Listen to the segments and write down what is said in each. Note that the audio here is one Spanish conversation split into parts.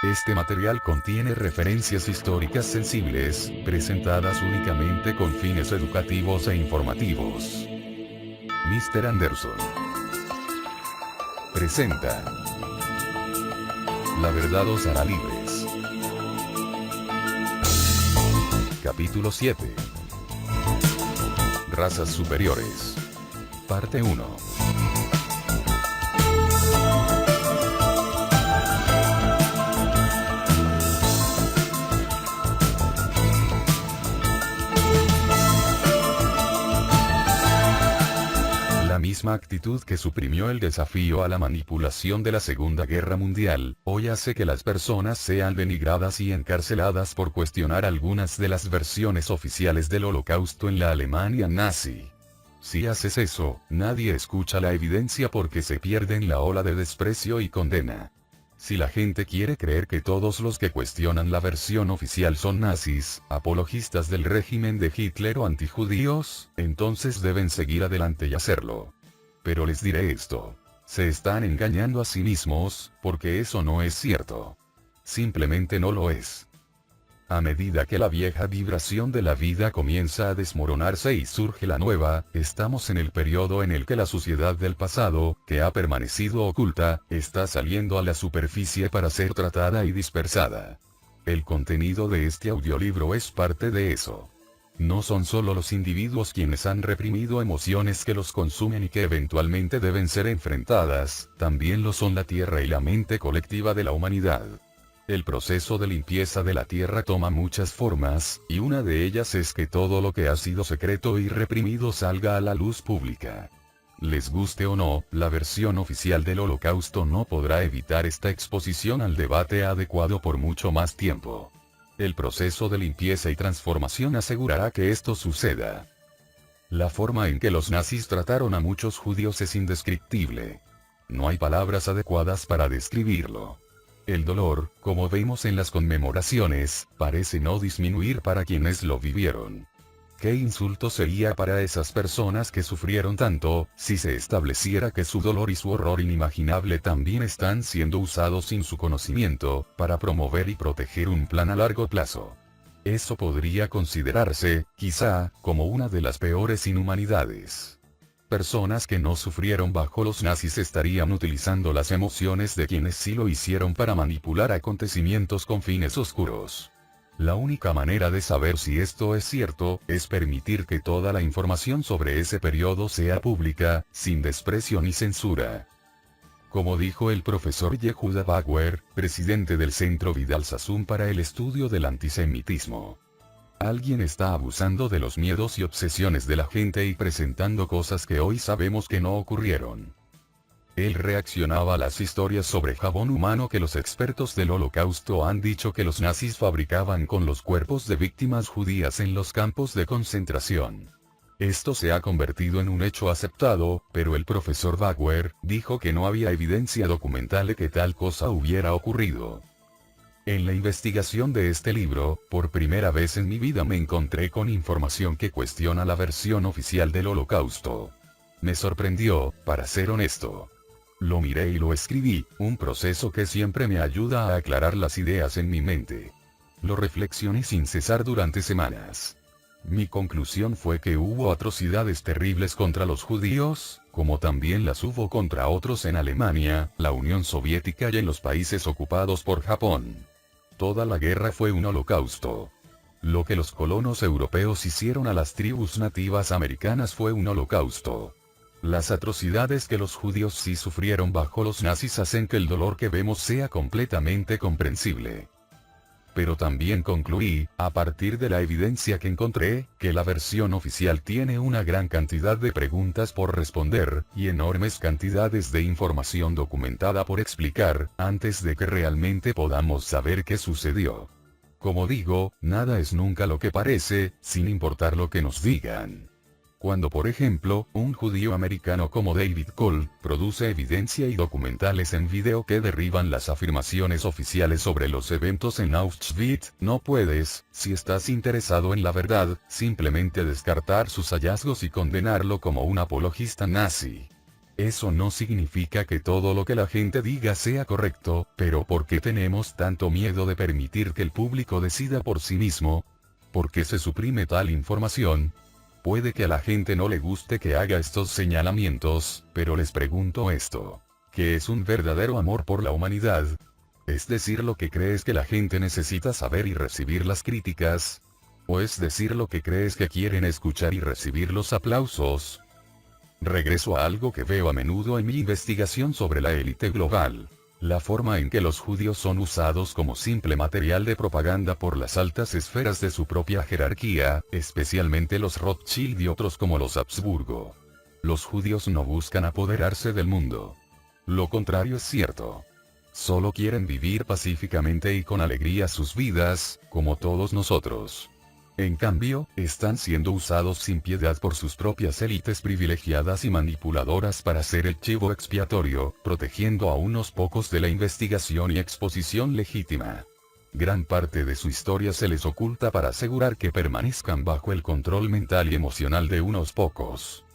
Este material contiene referencias históricas sensibles, presentadas únicamente con fines educativos e informativos. Mr. Anderson presenta La verdad os hará libres. Capítulo 7. Razas superiores. Parte 1. La misma actitud que suprimió el desafío a la manipulación de la Segunda Guerra Mundial, hoy hace que las personas sean denigradas y encarceladas por cuestionar algunas de las versiones oficiales del Holocausto en la Alemania nazi. Si haces eso, nadie escucha la evidencia porque se pierde en la ola de desprecio y condena. Si la gente quiere creer que todos los que cuestionan la versión oficial son nazis, apologistas del régimen de Hitler o antijudíos, entonces deben seguir adelante y hacerlo. Pero les diré esto. Se están engañando a sí mismos, porque eso no es cierto. Simplemente no lo es. A medida que la vieja vibración de la vida comienza a desmoronarse y surge la nueva, estamos en el periodo en el que la suciedad del pasado, que ha permanecido oculta, está saliendo a la superficie para ser tratada y dispersada. El contenido de este audiolibro es parte de eso. No son solo los individuos quienes han reprimido emociones que los consumen y que eventualmente deben ser enfrentadas, también lo son la tierra y la mente colectiva de la humanidad. El proceso de limpieza de la Tierra toma muchas formas, y una de ellas es que todo lo que ha sido secreto y reprimido salga a la luz pública. Les guste o no, la versión oficial del Holocausto no podrá evitar esta exposición al debate adecuado por mucho más tiempo. El proceso de limpieza y transformación asegurará que esto suceda. La forma en que los nazis trataron a muchos judíos es indescriptible. No hay palabras adecuadas para describirlo. El dolor, como vemos en las conmemoraciones, parece no disminuir para quienes lo vivieron. ¿Qué insulto sería para esas personas que sufrieron tanto, si se estableciera que su dolor y su horror inimaginable también están siendo usados sin su conocimiento, para promover y proteger un plan a largo plazo? Eso podría considerarse, quizá, como una de las peores inhumanidades. Personas que no sufrieron bajo los nazis estarían utilizando las emociones de quienes sí lo hicieron para manipular acontecimientos con fines oscuros. La única manera de saber si esto es cierto, es permitir que toda la información sobre ese periodo sea pública, sin desprecio ni censura. Como dijo el profesor Yehuda Bauer, presidente del Centro Vidal Sassoon para el estudio del antisemitismo. Alguien está abusando de los miedos y obsesiones de la gente y presentando cosas que hoy sabemos que no ocurrieron. Él reaccionaba a las historias sobre jabón humano que los expertos del Holocausto han dicho que los nazis fabricaban con los cuerpos de víctimas judías en los campos de concentración. Esto se ha convertido en un hecho aceptado, pero el profesor Bauer dijo que no había evidencia documental de que tal cosa hubiera ocurrido. En la investigación de este libro, por primera vez en mi vida me encontré con información que cuestiona la versión oficial del Holocausto. Me sorprendió, para ser honesto. Lo miré y lo escribí, un proceso que siempre me ayuda a aclarar las ideas en mi mente. Lo reflexioné sin cesar durante semanas. Mi conclusión fue que hubo atrocidades terribles contra los judíos, como también las hubo contra otros en Alemania, la Unión Soviética y en los países ocupados por Japón. Toda la guerra fue un holocausto. Lo que los colonos europeos hicieron a las tribus nativas americanas fue un holocausto. Las atrocidades que los judíos sí sufrieron bajo los nazis hacen que el dolor que vemos sea completamente comprensible. Pero también concluí, a partir de la evidencia que encontré, que la versión oficial tiene una gran cantidad de preguntas por responder, y enormes cantidades de información documentada por explicar, antes de que realmente podamos saber qué sucedió. Como digo, nada es nunca lo que parece, sin importar lo que nos digan. Cuando por ejemplo, un judío americano como David Cole, produce evidencia y documentales en video que derriban las afirmaciones oficiales sobre los eventos en Auschwitz, no puedes, si estás interesado en la verdad, simplemente descartar sus hallazgos y condenarlo como un apologista nazi. Eso no significa que todo lo que la gente diga sea correcto, pero ¿por qué tenemos tanto miedo de permitir que el público decida por sí mismo? ¿Por qué se suprime tal información? Puede que a la gente no le guste que haga estos señalamientos, pero les pregunto esto. ¿Qué es un verdadero amor por la humanidad? ¿Es decir lo que crees que la gente necesita saber y recibir las críticas? ¿O es decir lo que crees que quieren escuchar y recibir los aplausos? Regreso a algo que veo a menudo en mi investigación sobre la élite global. La forma en que los judíos son usados como simple material de propaganda por las altas esferas de su propia jerarquía, especialmente los Rothschild y otros como los Habsburgo. Los judíos no buscan apoderarse del mundo. Lo contrario es cierto. Solo quieren vivir pacíficamente y con alegría sus vidas, como todos nosotros. En cambio, están siendo usados sin piedad por sus propias élites privilegiadas y manipuladoras para ser el chivo expiatorio, protegiendo a unos pocos de la investigación y exposición legítima. Gran parte de su historia se les oculta para asegurar que permanezcan bajo el control mental y emocional de unos pocos.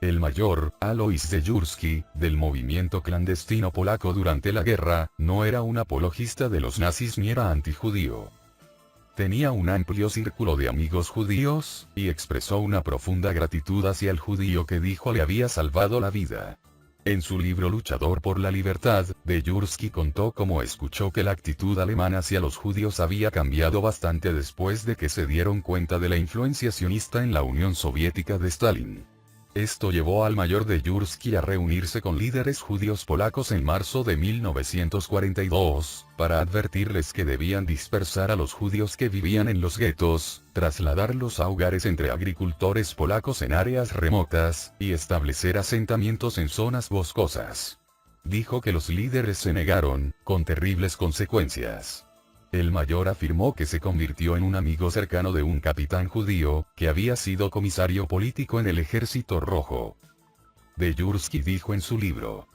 El mayor, Alois Dejurski, del movimiento clandestino polaco durante la guerra, no era un apologista de los nazis ni era antijudío. Tenía un amplio círculo de amigos judíos, y expresó una profunda gratitud hacia el judío que dijo le había salvado la vida. En su libro Luchador por la Libertad, Dejurski contó cómo escuchó que la actitud alemana hacia los judíos había cambiado bastante después de que se dieron cuenta de la influencia sionista en la Unión Soviética de Stalin. Esto llevó al mayor Dejurski a reunirse con líderes judíos polacos en marzo de 1942, para advertirles que debían dispersar a los judíos que vivían en los guetos, trasladarlos a hogares entre agricultores polacos en áreas remotas, y establecer asentamientos en zonas boscosas. Dijo que los líderes se negaron, con terribles consecuencias. El mayor afirmó que se convirtió en un amigo cercano de un capitán judío, que había sido comisario político en el Ejército Rojo. Dejurski dijo en su libro: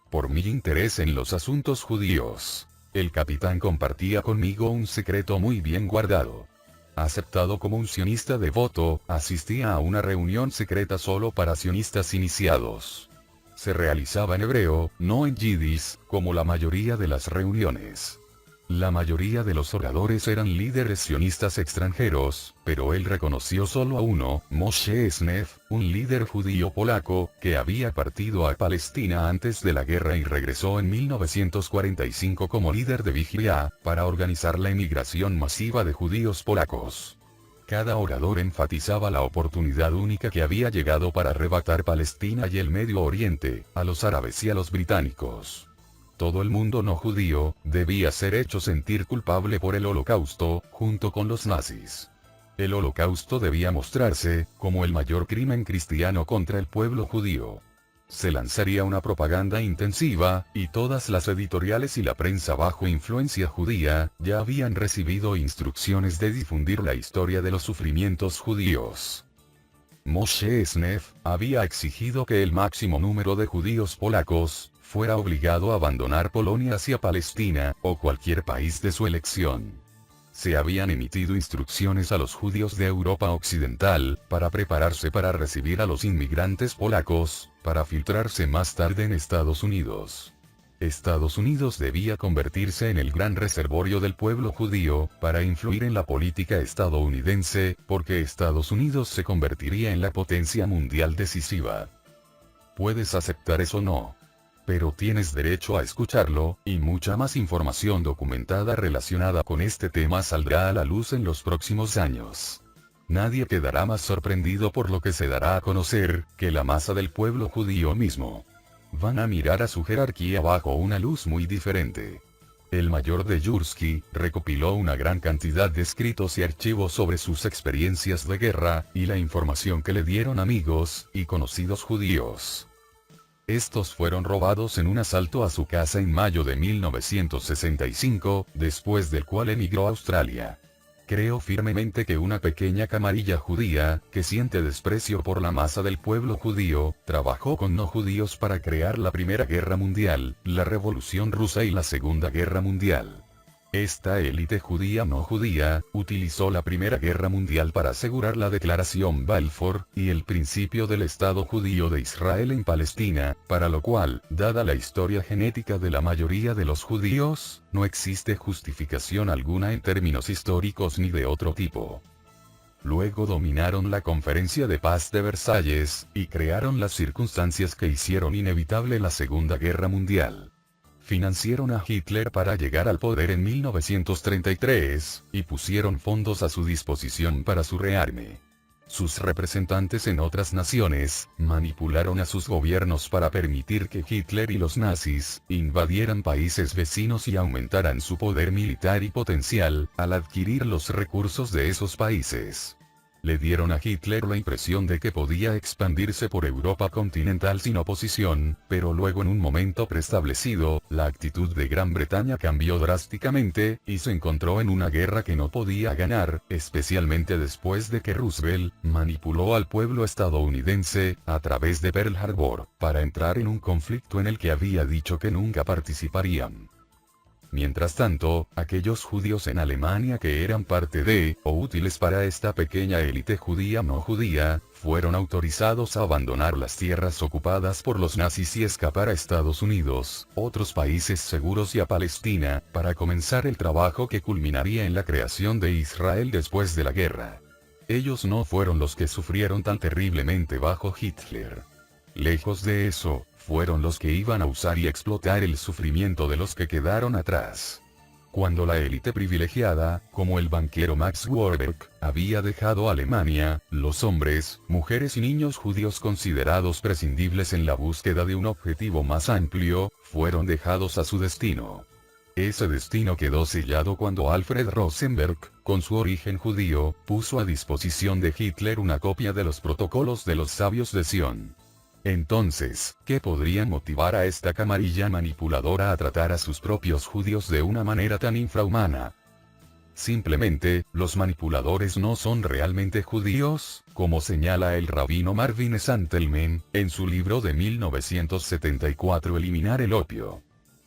por mi interés en los asuntos judíos, el capitán compartía conmigo un secreto muy bien guardado. Aceptado como un sionista devoto, asistía a una reunión secreta solo para sionistas iniciados. Se realizaba en hebreo, no en yiddish, como la mayoría de las reuniones. La mayoría de los oradores eran líderes sionistas extranjeros, pero él reconoció solo a uno, Moshe Sneff, un líder judío polaco, que había partido a Palestina antes de la guerra y regresó en 1945 como líder de Vigilia, para organizar la emigración masiva de judíos polacos. Cada orador enfatizaba la oportunidad única que había llegado para arrebatar Palestina y el Medio Oriente, a los árabes y a los británicos. Todo el mundo no judío, debía ser hecho sentir culpable por el Holocausto, junto con los nazis. El Holocausto debía mostrarse, como el mayor crimen cristiano contra el pueblo judío. Se lanzaría una propaganda intensiva, y todas las editoriales y la prensa bajo influencia judía, ya habían recibido instrucciones de difundir la historia de los sufrimientos judíos. Moshe Sneff había exigido que el máximo número de judíos polacos fuera obligado a abandonar Polonia hacia Palestina, o cualquier país de su elección. Se habían emitido instrucciones a los judíos de Europa Occidental, para prepararse para recibir a los inmigrantes polacos, para filtrarse más tarde en Estados Unidos. Estados Unidos debía convertirse en el gran reservorio del pueblo judío, para influir en la política estadounidense, porque Estados Unidos se convertiría en la potencia mundial decisiva. Puedes aceptar eso o no. Pero tienes derecho a escucharlo, y mucha más información documentada relacionada con este tema saldrá a la luz en los próximos años. Nadie quedará más sorprendido por lo que se dará a conocer, que la masa del pueblo judío mismo. Van a mirar a su jerarquía bajo una luz muy diferente. El mayor Dejurski recopiló una gran cantidad de escritos y archivos sobre sus experiencias de guerra, y la información que le dieron amigos y conocidos judíos. Estos fueron robados en un asalto a su casa en mayo de 1965, después del cual emigró a Australia. Creo firmemente que una pequeña camarilla judía, que siente desprecio por la masa del pueblo judío, trabajó con no judíos para crear la Primera Guerra Mundial, la Revolución Rusa y la Segunda Guerra Mundial. Esta élite judía no judía, utilizó la Primera Guerra Mundial para asegurar la Declaración Balfour, y el principio del Estado judío de Israel en Palestina, para lo cual, dada la historia genética de la mayoría de los judíos, no existe justificación alguna en términos históricos ni de otro tipo. Luego dominaron la Conferencia de Paz de Versalles, y crearon las circunstancias que hicieron inevitable la Segunda Guerra Mundial. Financiaron a Hitler para llegar al poder en 1933, y pusieron fondos a su disposición para su rearme. Sus representantes en otras naciones, manipularon a sus gobiernos para permitir que Hitler y los nazis, invadieran países vecinos y aumentaran su poder militar y potencial, al adquirir los recursos de esos países. Le dieron a Hitler la impresión de que podía expandirse por Europa continental sin oposición, pero luego en un momento preestablecido, la actitud de Gran Bretaña cambió drásticamente, y se encontró en una guerra que no podía ganar, especialmente después de que Roosevelt manipuló al pueblo estadounidense, a través de Pearl Harbor, para entrar en un conflicto en el que había dicho que nunca participarían. Mientras tanto, aquellos judíos en Alemania que eran parte de, o útiles para esta pequeña élite judía no judía, fueron autorizados a abandonar las tierras ocupadas por los nazis y escapar a Estados Unidos, otros países seguros y a Palestina, para comenzar el trabajo que culminaría en la creación de Israel después de la guerra. Ellos no fueron los que sufrieron tan terriblemente bajo Hitler. Lejos de eso, fueron los que iban a usar y explotar el sufrimiento de los que quedaron atrás. Cuando la élite privilegiada, como el banquero Max Warburg, había dejado Alemania, los hombres, mujeres y niños judíos considerados prescindibles en la búsqueda de un objetivo más amplio, fueron dejados a su destino. Ese destino quedó sellado cuando Alfred Rosenberg, con su origen judío, puso a disposición de Hitler una copia de los protocolos de los sabios de Sion. Entonces, ¿qué podría motivar a esta camarilla manipuladora a tratar a sus propios judíos de una manera tan infrahumana? Simplemente, los manipuladores no son realmente judíos, como señala el rabino Marvin Antelman, en su libro de 1974 Eliminar el opio.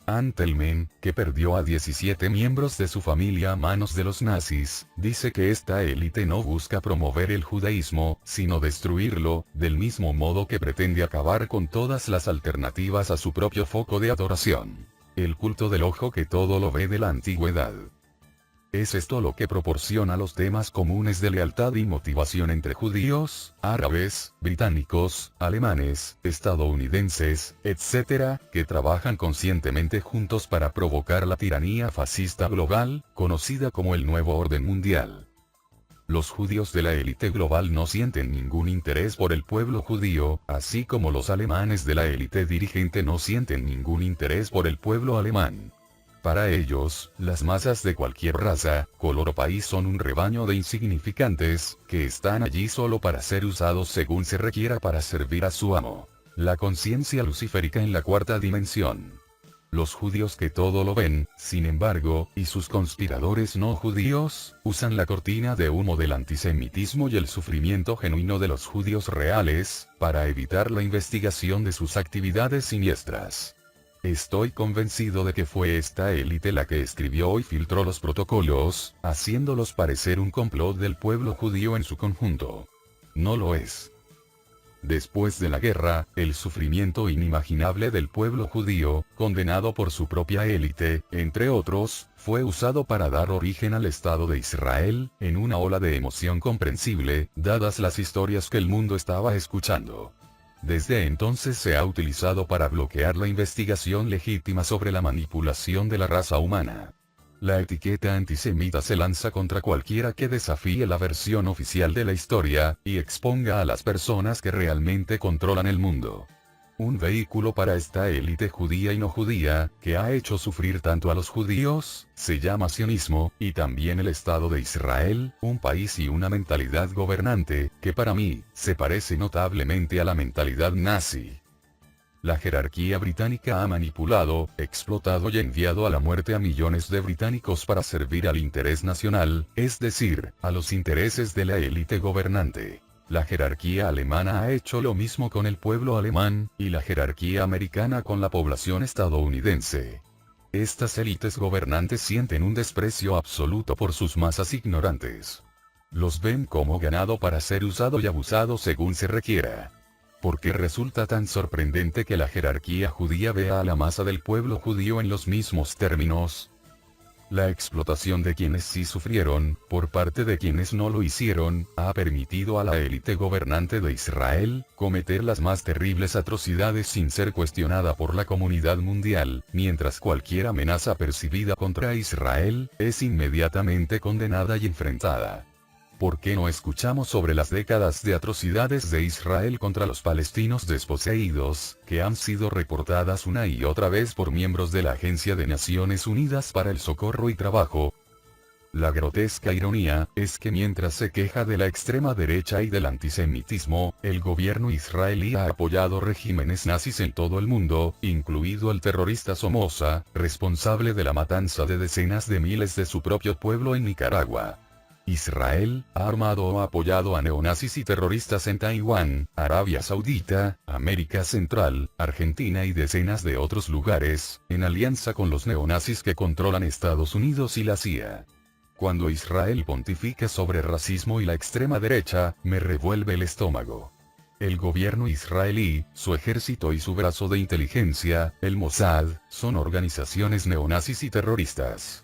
Antelman, que perdió a 17 miembros de su familia a manos de los nazis, dice que esta élite no busca promover el judaísmo, sino destruirlo, del mismo modo que pretende acabar con todas las alternativas a su propio foco de adoración. El culto del ojo que todo lo ve de la antigüedad. ¿Es esto lo que proporciona los temas comunes de lealtad y motivación entre judíos, árabes, británicos, alemanes, estadounidenses, etc., que trabajan conscientemente juntos para provocar la tiranía fascista global, conocida como el nuevo orden mundial? Los judíos de la élite global no sienten ningún interés por el pueblo judío, así como los alemanes de la élite dirigente no sienten ningún interés por el pueblo alemán. Para ellos, las masas de cualquier raza, color o país son un rebaño de insignificantes, que están allí solo para ser usados según se requiera para servir a su amo. La conciencia luciférica en la cuarta dimensión. Los judíos que todo lo ven, sin embargo, y sus conspiradores no judíos, usan la cortina de humo del antisemitismo y el sufrimiento genuino de los judíos reales, para evitar la investigación de sus actividades siniestras. Estoy convencido de que fue esta élite la que escribió y filtró los protocolos, haciéndolos parecer un complot del pueblo judío en su conjunto. No lo es. Después de la guerra, el sufrimiento inimaginable del pueblo judío, condenado por su propia élite, entre otros, fue usado para dar origen al Estado de Israel, en una ola de emoción comprensible, dadas las historias que el mundo estaba escuchando. Desde entonces se ha utilizado para bloquear la investigación legítima sobre la manipulación de la raza humana. La etiqueta antisemita se lanza contra cualquiera que desafíe la versión oficial de la historia, y exponga a las personas que realmente controlan el mundo. Un vehículo para esta élite judía y no judía, que ha hecho sufrir tanto a los judíos, se llama sionismo, y también el Estado de Israel, un país y una mentalidad gobernante, que para mí, se parece notablemente a la mentalidad nazi. La jerarquía británica ha manipulado, explotado y enviado a la muerte a millones de británicos para servir al interés nacional, es decir, a los intereses de la élite gobernante. La jerarquía alemana ha hecho lo mismo con el pueblo alemán, y la jerarquía americana con la población estadounidense. Estas élites gobernantes sienten un desprecio absoluto por sus masas ignorantes. Los ven como ganado para ser usado y abusado según se requiera. ¿Por qué resulta tan sorprendente que la jerarquía judía vea a la masa del pueblo judío en los mismos términos? La explotación de quienes sí sufrieron, por parte de quienes no lo hicieron, ha permitido a la élite gobernante de Israel, cometer las más terribles atrocidades sin ser cuestionada por la comunidad mundial, mientras cualquier amenaza percibida contra Israel, es inmediatamente condenada y enfrentada. ¿Por qué no escuchamos sobre las décadas de atrocidades de Israel contra los palestinos desposeídos, que han sido reportadas una y otra vez por miembros de la Agencia de Naciones Unidas para el Socorro y Trabajo? La grotesca ironía, es que mientras se queja de la extrema derecha y del antisemitismo, el gobierno israelí ha apoyado regímenes nazis en todo el mundo, incluido el terrorista Somoza, responsable de la matanza de decenas de miles de su propio pueblo en Nicaragua. Israel ha armado o apoyado a neonazis y terroristas en Taiwán, Arabia Saudita, América Central, Argentina y decenas de otros lugares, en alianza con los neonazis que controlan Estados Unidos y la CIA. Cuando Israel pontifica sobre racismo y la extrema derecha, me revuelve el estómago. El gobierno israelí, su ejército y su brazo de inteligencia, el Mossad, son organizaciones neonazis y terroristas.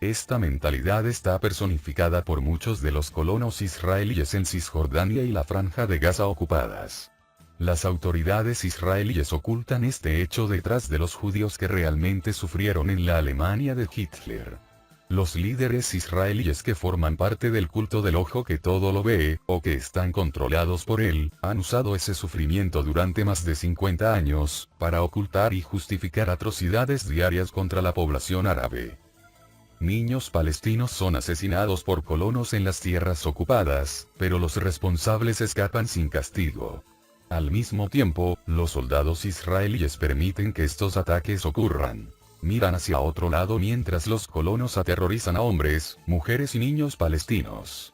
Esta mentalidad está personificada por muchos de los colonos israelíes en Cisjordania y la Franja de Gaza ocupadas. Las autoridades israelíes ocultan este hecho detrás de los judíos que realmente sufrieron en la Alemania de Hitler. Los líderes israelíes que forman parte del culto del ojo que todo lo ve, o que están controlados por él, han usado ese sufrimiento durante más de 50 años, para ocultar y justificar atrocidades diarias contra la población árabe. Niños palestinos son asesinados por colonos en las tierras ocupadas, pero los responsables escapan sin castigo. Al mismo tiempo, los soldados israelíes permiten que estos ataques ocurran. Miran hacia otro lado mientras los colonos aterrorizan a hombres, mujeres y niños palestinos.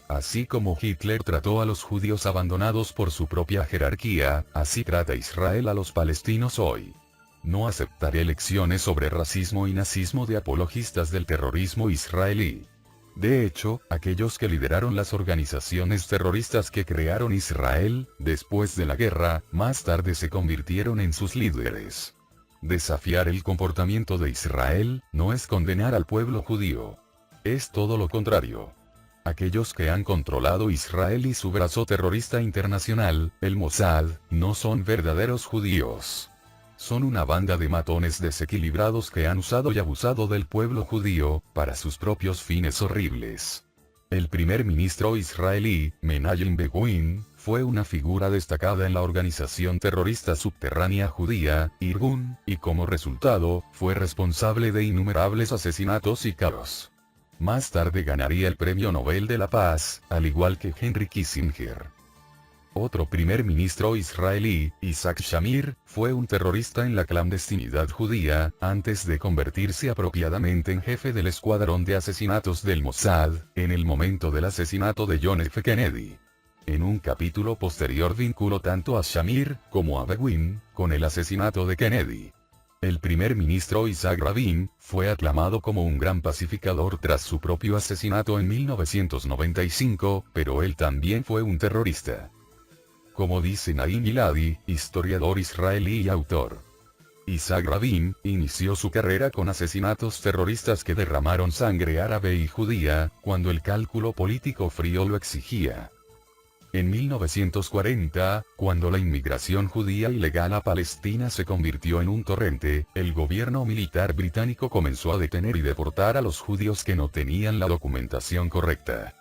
Así como Hitler trató a los judíos abandonados por su propia jerarquía, así trata Israel a los palestinos hoy. No aceptaré lecciones sobre racismo y nazismo de apologistas del terrorismo israelí. De hecho, aquellos que lideraron las organizaciones terroristas que crearon Israel, después de la guerra, más tarde se convirtieron en sus líderes. Desafiar el comportamiento de Israel, no es condenar al pueblo judío. Es todo lo contrario. Aquellos que han controlado Israel y su brazo terrorista internacional, el Mossad, no son verdaderos judíos. Son una banda de matones desequilibrados que han usado y abusado del pueblo judío, para sus propios fines horribles. El primer ministro israelí, Menachem Begin, fue una figura destacada en la organización terrorista subterránea judía, Irgun, y como resultado, fue responsable de innumerables asesinatos y caos. Más tarde ganaría el Premio Nobel de la Paz, al igual que Henry Kissinger. Otro primer ministro israelí, Isaac Shamir, fue un terrorista en la clandestinidad judía, antes de convertirse apropiadamente en jefe del escuadrón de asesinatos del Mossad, en el momento del asesinato de John F. Kennedy. En un capítulo posterior vinculó tanto a Shamir, como a Begin, con el asesinato de Kennedy. El primer ministro Isaac Rabin, fue aclamado como un gran pacificador tras su propio asesinato en 1995, pero él también fue un terrorista. Como dice Naim Giladi, historiador israelí y autor. Isaac Rabin, inició su carrera con asesinatos terroristas que derramaron sangre árabe y judía, cuando el cálculo político frío lo exigía. En 1940, cuando la inmigración judía ilegal a Palestina se convirtió en un torrente, el gobierno militar británico comenzó a detener y deportar a los judíos que no tenían la documentación correcta.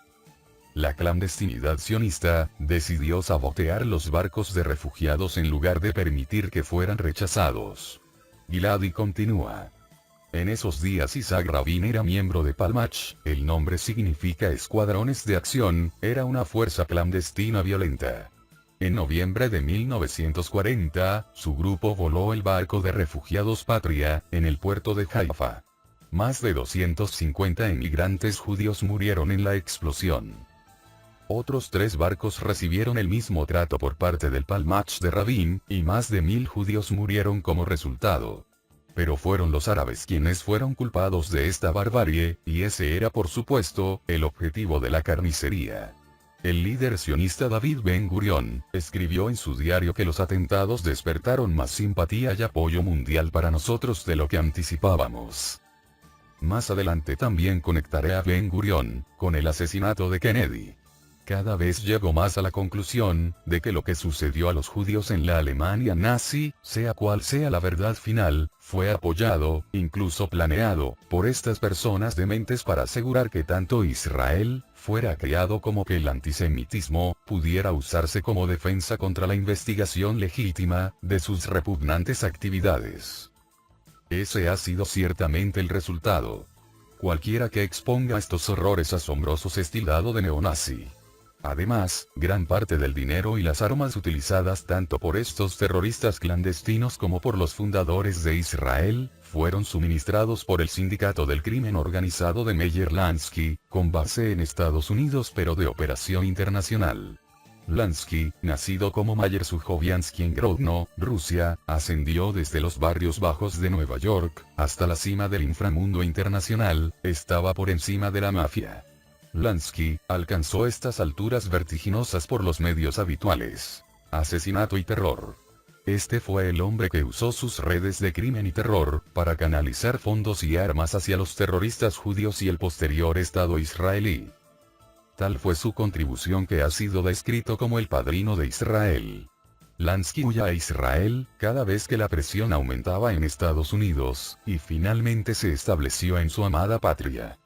La clandestinidad sionista decidió sabotear los barcos de refugiados en lugar de permitir que fueran rechazados. Giladi continúa. En esos días Isaac Rabin era miembro de Palmach, el nombre significa escuadrones de acción, era una fuerza clandestina violenta. En noviembre de 1940, su grupo voló el barco de refugiados Patria, en el puerto de Haifa. Más de 250 emigrantes judíos murieron en la explosión. Otros 3 barcos recibieron el mismo trato por parte del Palmach de Rabin, y más de 1000 judíos murieron como resultado. Pero fueron los árabes quienes fueron culpados de esta barbarie, y ese era por supuesto, el objetivo de la carnicería. El líder sionista David Ben Gurión, escribió en su diario que los atentados despertaron más simpatía y apoyo mundial para nosotros de lo que anticipábamos. Más adelante también conectaré a Ben Gurión, con el asesinato de Kennedy. Cada vez llego más a la conclusión, de que lo que sucedió a los judíos en la Alemania nazi, sea cual sea la verdad final, fue apoyado, incluso planeado, por estas personas dementes para asegurar que tanto Israel, fuera creado como que el antisemitismo, pudiera usarse como defensa contra la investigación legítima, de sus repugnantes actividades. Ese ha sido ciertamente el resultado. Cualquiera que exponga estos horrores asombrosos es tildado de neonazi. Además, gran parte del dinero y las armas utilizadas tanto por estos terroristas clandestinos como por los fundadores de Israel, fueron suministrados por el Sindicato del Crimen Organizado de Meyer Lansky, con base en Estados Unidos pero de operación internacional. Lansky, nacido como Mayer Sujoviansky en Grodno, Rusia, ascendió desde los barrios bajos de Nueva York, hasta la cima del inframundo internacional, estaba por encima de la mafia. Lansky, alcanzó estas alturas vertiginosas por los medios habituales. Asesinato y terror. Este fue el hombre que usó sus redes de crimen y terror, para canalizar fondos y armas hacia los terroristas judíos y el posterior Estado israelí. Tal fue su contribución que ha sido descrito como el padrino de Israel. Lansky huyó a Israel, cada vez que la presión aumentaba en Estados Unidos, y finalmente se estableció en su amada patria.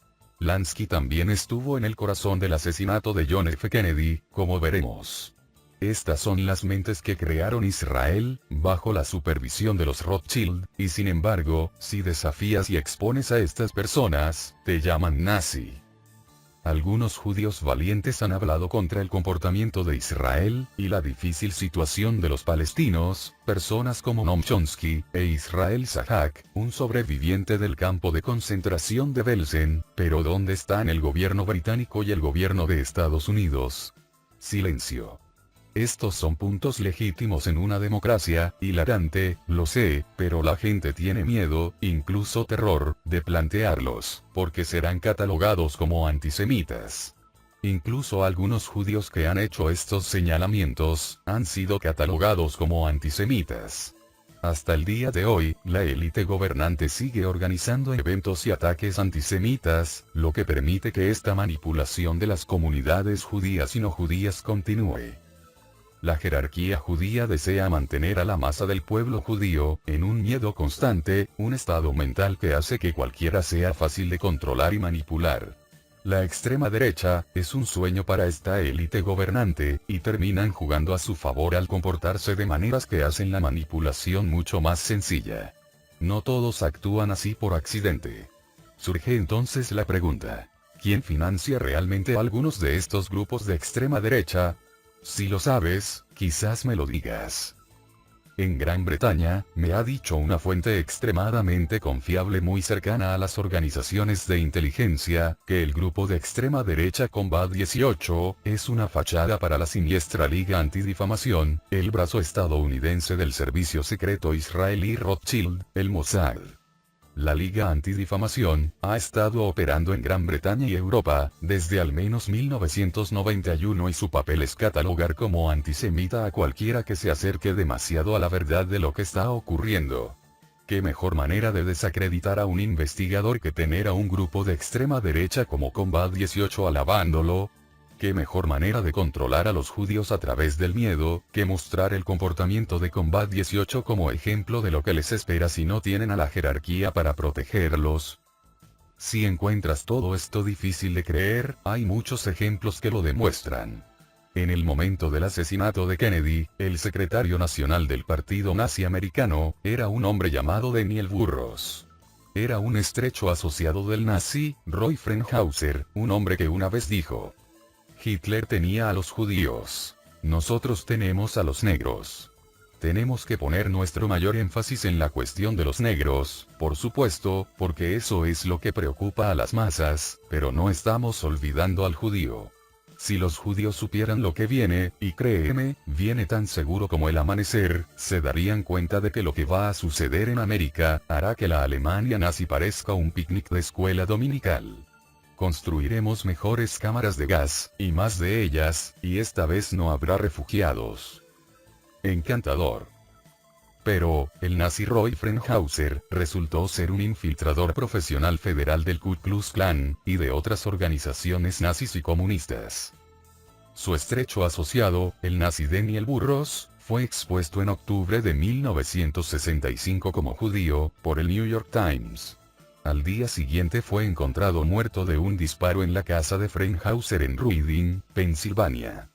Lansky también estuvo en el corazón del asesinato de John F. Kennedy, como veremos. Estas son las mentes que crearon Israel, bajo la supervisión de los Rothschild, y sin embargo, si desafías y expones a estas personas, te llaman nazi. Algunos judíos valientes han hablado contra el comportamiento de Israel, y la difícil situación de los palestinos, personas como Noam Chomsky, e Israel Zahak, un sobreviviente del campo de concentración de Belsen, pero ¿dónde están el gobierno británico y el gobierno de Estados Unidos? Silencio. Estos son puntos legítimos en una democracia, hilarante, lo sé, pero la gente tiene miedo, incluso terror, de plantearlos, porque serán catalogados como antisemitas. Incluso algunos judíos que han hecho estos señalamientos, han sido catalogados como antisemitas. Hasta el día de hoy, la élite gobernante sigue organizando eventos y ataques antisemitas, lo que permite que esta manipulación de las comunidades judías y no judías continúe. La jerarquía judía desea mantener a la masa del pueblo judío, en un miedo constante, un estado mental que hace que cualquiera sea fácil de controlar y manipular. La extrema derecha, es un sueño para esta élite gobernante, y terminan jugando a su favor al comportarse de maneras que hacen la manipulación mucho más sencilla. No todos actúan así por accidente. Surge entonces la pregunta: ¿quién financia realmente a algunos de estos grupos de extrema derecha? Si lo sabes, quizás me lo digas. En Gran Bretaña, me ha dicho una fuente extremadamente confiable muy cercana a las organizaciones de inteligencia, que el grupo de extrema derecha Combat 18, es una fachada para la siniestra Liga Antidifamación, el brazo estadounidense del servicio secreto israelí Rothschild, el Mossad. La Liga Antidifamación, ha estado operando en Gran Bretaña y Europa, desde al menos 1991 y su papel es catalogar como antisemita a cualquiera que se acerque demasiado a la verdad de lo que está ocurriendo. ¿Qué mejor manera de desacreditar a un investigador que tener a un grupo de extrema derecha como Combat 18 alabándolo? ¿Qué mejor manera de controlar a los judíos a través del miedo, que mostrar el comportamiento de Combat 18 como ejemplo de lo que les espera si no tienen a la jerarquía para protegerlos? Si encuentras todo esto difícil de creer, hay muchos ejemplos que lo demuestran. En el momento del asesinato de Kennedy, el secretario nacional del partido nazi americano, era un hombre llamado Daniel Burros. Era un estrecho asociado del nazi, Roy Frenhauser, un hombre que una vez dijo: Hitler tenía a los judíos. Nosotros tenemos a los negros. Tenemos que poner nuestro mayor énfasis en la cuestión de los negros, por supuesto, porque eso es lo que preocupa a las masas, pero no estamos olvidando al judío. Si los judíos supieran lo que viene, y créeme, viene tan seguro como el amanecer, se darían cuenta de que lo que va a suceder en América, hará que la Alemania nazi parezca un picnic de escuela dominical. Construiremos mejores cámaras de gas, y más de ellas, y esta vez no habrá refugiados. Encantador. Pero, el nazi Roy Frenhauser, resultó ser un infiltrador profesional federal del Ku Klux Klan, y de otras organizaciones nazis y comunistas. Su estrecho asociado, el nazi Daniel Burros, fue expuesto en octubre de 1965 como judío, por el New York Times. Al día siguiente fue encontrado muerto de un disparo en la casa de Frenhauser en Reading, Pensilvania.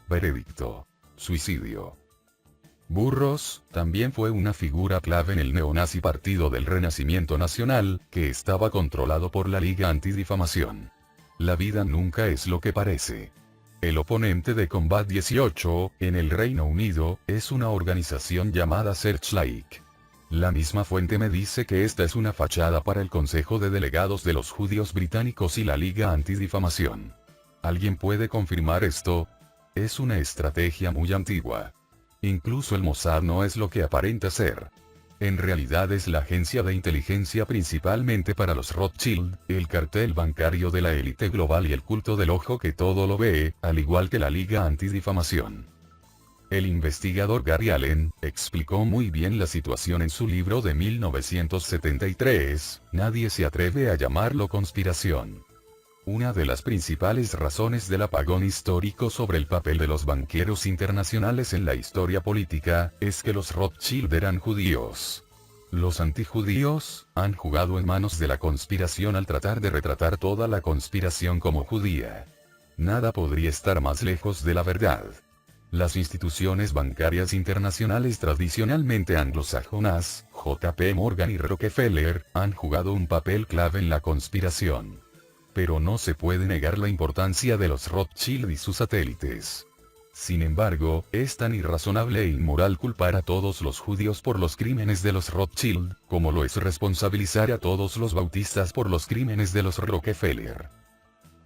Veredicto: suicidio. Burros, también fue una figura clave en el neonazi Partido del Renacimiento Nacional, que estaba controlado por la Liga Antidifamación. La vida nunca es lo que parece. El oponente de Combat 18, en el Reino Unido, es una organización llamada Searchlight. La misma fuente me dice que esta es una fachada para el Consejo de Delegados de los Judíos Británicos y la Liga Antidifamación. ¿Alguien puede confirmar esto? Es una estrategia muy antigua. Incluso el Mossad no es lo que aparenta ser. En realidad es la agencia de inteligencia principalmente para los Rothschild, el cartel bancario de la élite global y el culto del ojo que todo lo ve, al igual que la Liga Antidifamación. El investigador Gary Allen explicó muy bien la situación en su libro de 1973, Nadie se atreve a llamarlo conspiración. Una de las principales razones del apagón histórico sobre el papel de los banqueros internacionales en la historia política, es que los Rothschild eran judíos. Los antijudíos, han jugado en manos de la conspiración al tratar de retratar toda la conspiración como judía. Nada podría estar más lejos de la verdad. Las instituciones bancarias internacionales tradicionalmente anglosajonas, JP Morgan y Rockefeller, han jugado un papel clave en la conspiración. Pero no se puede negar la importancia de los Rothschild y sus satélites. Sin embargo, es tan irrazonable e inmoral culpar a todos los judíos por los crímenes de los Rothschild, como lo es responsabilizar a todos los bautistas por los crímenes de los Rockefeller.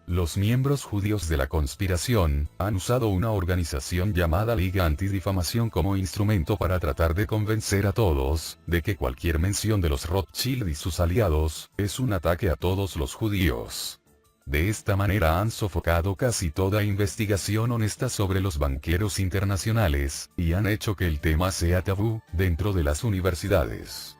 Los miembros judíos de la conspiración, han usado una organización llamada Liga Antidifamación como instrumento para tratar de convencer a todos, de que cualquier mención de los Rothschild y sus aliados, es un ataque a todos los judíos. De esta manera han sofocado casi toda investigación honesta sobre los banqueros internacionales, y han hecho que el tema sea tabú, dentro de las universidades.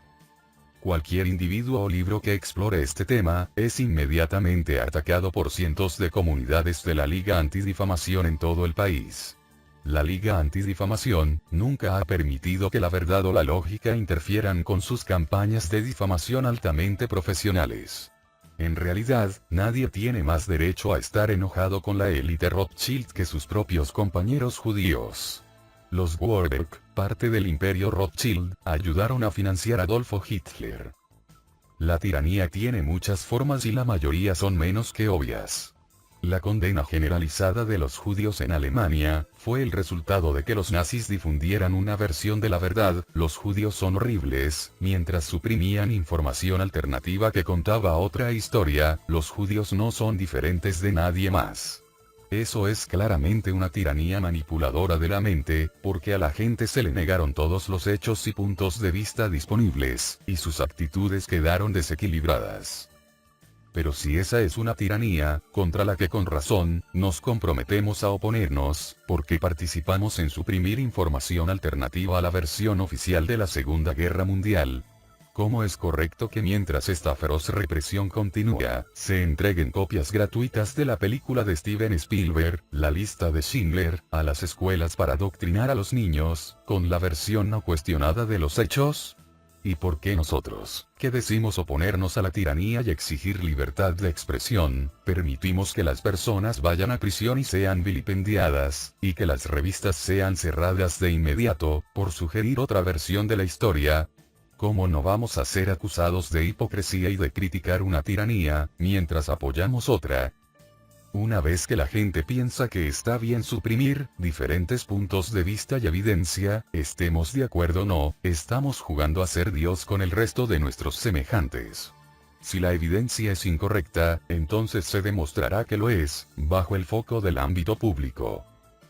Cualquier individuo o libro que explore este tema, es inmediatamente atacado por cientos de comunidades de la Liga Antidifamación en todo el país. La Liga Antidifamación, nunca ha permitido que la verdad o la lógica interfieran con sus campañas de difamación altamente profesionales. En realidad, nadie tiene más derecho a estar enojado con la élite Rothschild que sus propios compañeros judíos. Los Warburg, parte del imperio Rothschild, ayudaron a financiar a Adolfo Hitler. La tiranía tiene muchas formas y la mayoría son menos que obvias. La condena generalizada de los judíos en Alemania, fue el resultado de que los nazis difundieran una versión de la verdad, los judíos son horribles, mientras suprimían información alternativa que contaba otra historia, los judíos no son diferentes de nadie más. Eso es claramente una tiranía manipuladora de la mente, porque a la gente se le negaron todos los hechos y puntos de vista disponibles, y sus actitudes quedaron desequilibradas. Pero si esa es una tiranía, contra la que con razón, nos comprometemos a oponernos, porque participamos en suprimir información alternativa a la versión oficial de la Segunda Guerra Mundial. ¿Cómo es correcto que mientras esta feroz represión continúa, se entreguen copias gratuitas de la película de Steven Spielberg, La lista de Schindler, a las escuelas para adoctrinar a los niños, con la versión no cuestionada de los hechos? ¿Y por qué nosotros, que decimos oponernos a la tiranía y exigir libertad de expresión, permitimos que las personas vayan a prisión y sean vilipendiadas, y que las revistas sean cerradas de inmediato, por sugerir otra versión de la historia? ¿Cómo no vamos a ser acusados de hipocresía y de criticar una tiranía, mientras apoyamos otra? Una vez que la gente piensa que está bien suprimir diferentes puntos de vista y evidencia, estemos de acuerdo o no, estamos jugando a ser Dios con el resto de nuestros semejantes. Si la evidencia es incorrecta, entonces se demostrará que lo es, bajo el foco del ámbito público.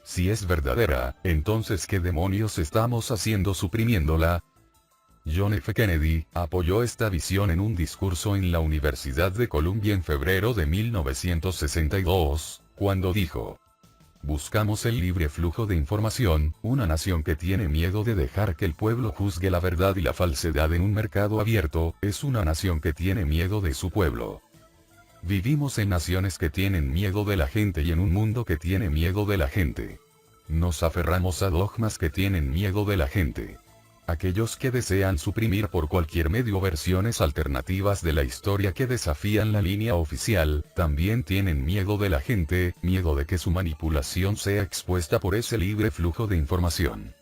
Si es verdadera, entonces ¿qué demonios estamos haciendo suprimiéndola? John F. Kennedy apoyó esta visión en un discurso en la Universidad de Columbia en febrero de 1962, cuando dijo: buscamos el libre flujo de información, una nación que tiene miedo de dejar que el pueblo juzgue la verdad y la falsedad en un mercado abierto, es una nación que tiene miedo de su pueblo. Vivimos en naciones que tienen miedo de la gente y en un mundo que tiene miedo de la gente. Nos aferramos a dogmas que tienen miedo de la gente. Aquellos que desean suprimir por cualquier medio versiones alternativas de la historia que desafían la línea oficial, también tienen miedo de la gente, miedo de que su manipulación sea expuesta por ese libre flujo de información.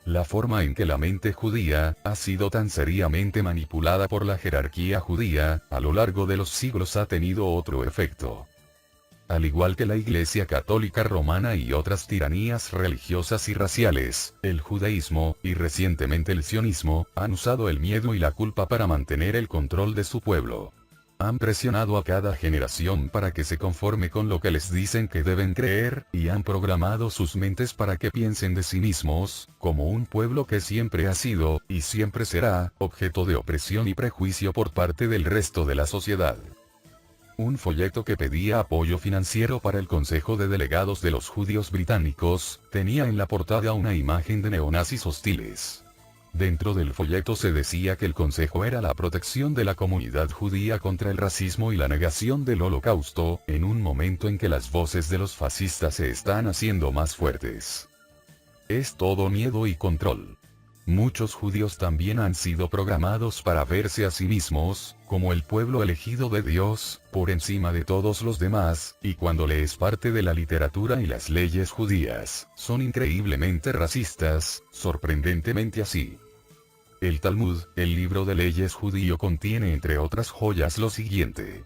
La forma en que la mente judía ha sido tan seriamente manipulada por la jerarquía judía, a lo largo de los siglos ha tenido otro efecto. Al igual que la Iglesia Católica Romana y otras tiranías religiosas y raciales, el judaísmo, y recientemente el sionismo, han usado el miedo y la culpa para mantener el control de su pueblo. Han presionado a cada generación para que se conforme con lo que les dicen que deben creer, y han programado sus mentes para que piensen de sí mismos, como un pueblo que siempre ha sido, y siempre será, objeto de opresión y prejuicio por parte del resto de la sociedad. Un folleto que pedía apoyo financiero para el Consejo de Delegados de los Judíos Británicos, tenía en la portada una imagen de neonazis hostiles. Dentro del folleto se decía que el consejo era la protección de la comunidad judía contra el racismo y la negación del Holocausto, en un momento en que las voces de los fascistas se están haciendo más fuertes. Es todo miedo y control. Muchos judíos también han sido programados para verse a sí mismos, como el pueblo elegido de Dios, por encima de todos los demás, y cuando lees parte de la literatura y las leyes judías, son increíblemente racistas, sorprendentemente así. El Talmud, el libro de leyes judío, contiene entre otras joyas lo siguiente: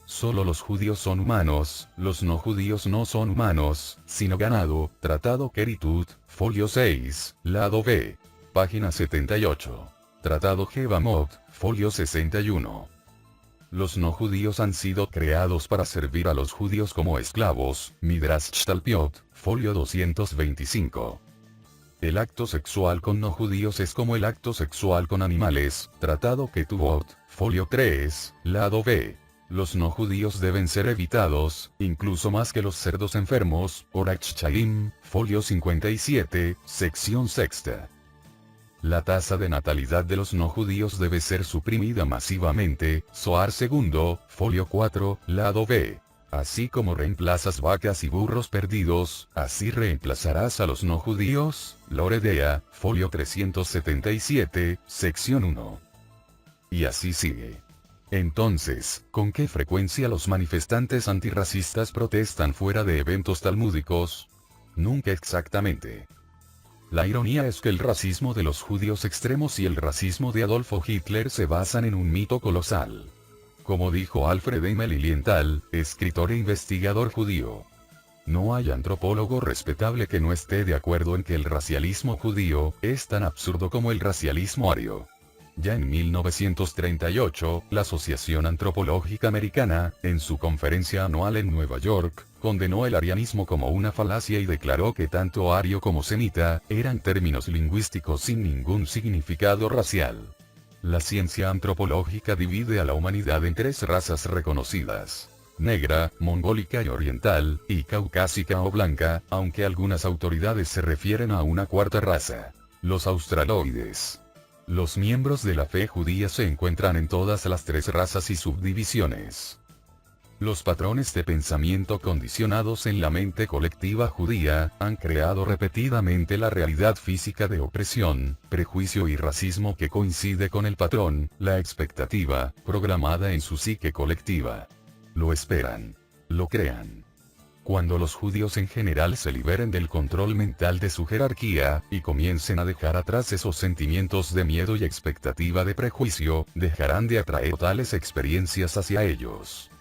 solo los judíos son humanos, los no judíos no son humanos, sino ganado. Tratado Keritut, folio 6, lado B. Página 78. Tratado Jevamot, folio 61. Los no judíos han sido creados para servir a los judíos como esclavos. Midrash Talpiot, folio 225. El acto sexual con no judíos es como el acto sexual con animales. Tratado Ketubot, folio 3, lado B. Los no judíos deben ser evitados, incluso más que los cerdos enfermos. Orach Chaim, folio 57, sección sexta. La tasa de natalidad de los no judíos debe ser suprimida masivamente. Zohar II, folio 4, lado B. Así como reemplazas vacas y burros perdidos, así reemplazarás a los no judíos. Loredea, folio 377, sección 1. Y así sigue. Entonces, ¿con qué frecuencia los manifestantes antirracistas protestan fuera de eventos talmúdicos? Nunca exactamente. La ironía es que el racismo de los judíos extremos y el racismo de Adolfo Hitler se basan en un mito colosal. Como dijo Alfred M. Lilienthal, escritor e investigador judío: no hay antropólogo respetable que no esté de acuerdo en que el racialismo judío es tan absurdo como el racialismo ario. Ya en 1938, la Asociación Antropológica Americana, en su conferencia anual en Nueva York, condenó el arianismo como una falacia y declaró que tanto ario como semita eran términos lingüísticos sin ningún significado racial. La ciencia antropológica divide a la humanidad en tres razas reconocidas: negra, mongólica y oriental, y caucásica o blanca, aunque algunas autoridades se refieren a una cuarta raza: los australoides. Los miembros de la fe judía se encuentran en todas las tres razas y subdivisiones. Los patrones de pensamiento condicionados en la mente colectiva judía han creado repetidamente la realidad física de opresión, prejuicio y racismo que coincide con el patrón, la expectativa, programada en su psique colectiva. Lo esperan. Lo crean. Cuando los judíos en general se liberen del control mental de su jerarquía, y comiencen a dejar atrás esos sentimientos de miedo y expectativa de prejuicio, dejarán de atraer tales experiencias hacia ellos.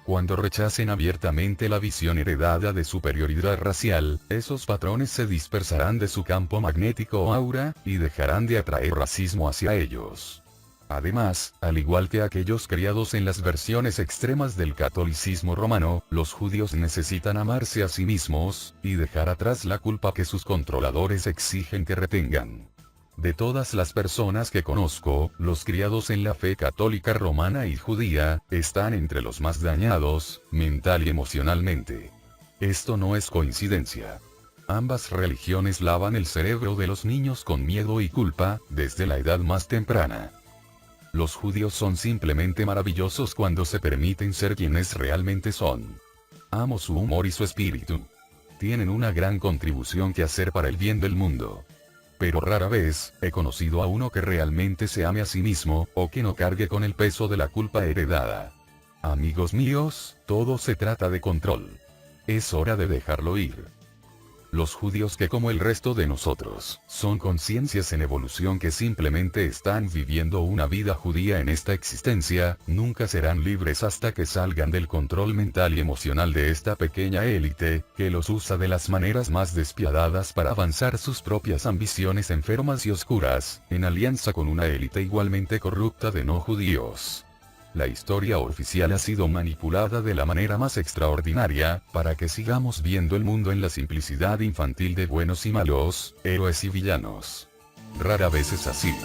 Cuando rechacen abiertamente la visión heredada de superioridad racial, esos patrones se dispersarán de su campo magnético o aura, y dejarán de atraer racismo hacia ellos. Además, al igual que aquellos criados en las versiones extremas del catolicismo romano, los judíos necesitan amarse a sí mismos, y dejar atrás la culpa que sus controladores exigen que retengan. De todas las personas que conozco, los criados en la fe católica romana y judía, están entre los más dañados, mental y emocionalmente. Esto no es coincidencia. Ambas religiones lavan el cerebro de los niños con miedo y culpa, desde la edad más temprana. Los judíos son simplemente maravillosos cuando se permiten ser quienes realmente son. Amo su humor y su espíritu. Tienen una gran contribución que hacer para el bien del mundo. Pero rara vez, he conocido a uno que realmente se ame a sí mismo, o que no cargue con el peso de la culpa heredada. Amigos míos, todo se trata de control. Es hora de dejarlo ir. Los judíos que como el resto de nosotros, son conciencias en evolución que simplemente están viviendo una vida judía en esta existencia, nunca serán libres hasta que salgan del control mental y emocional de esta pequeña élite, que los usa de las maneras más despiadadas para avanzar sus propias ambiciones enfermas y oscuras, en alianza con una élite igualmente corrupta de no judíos. La historia oficial ha sido manipulada de la manera más extraordinaria, para que sigamos viendo el mundo en la simplicidad infantil de buenos y malos, héroes y villanos. Rara vez es así.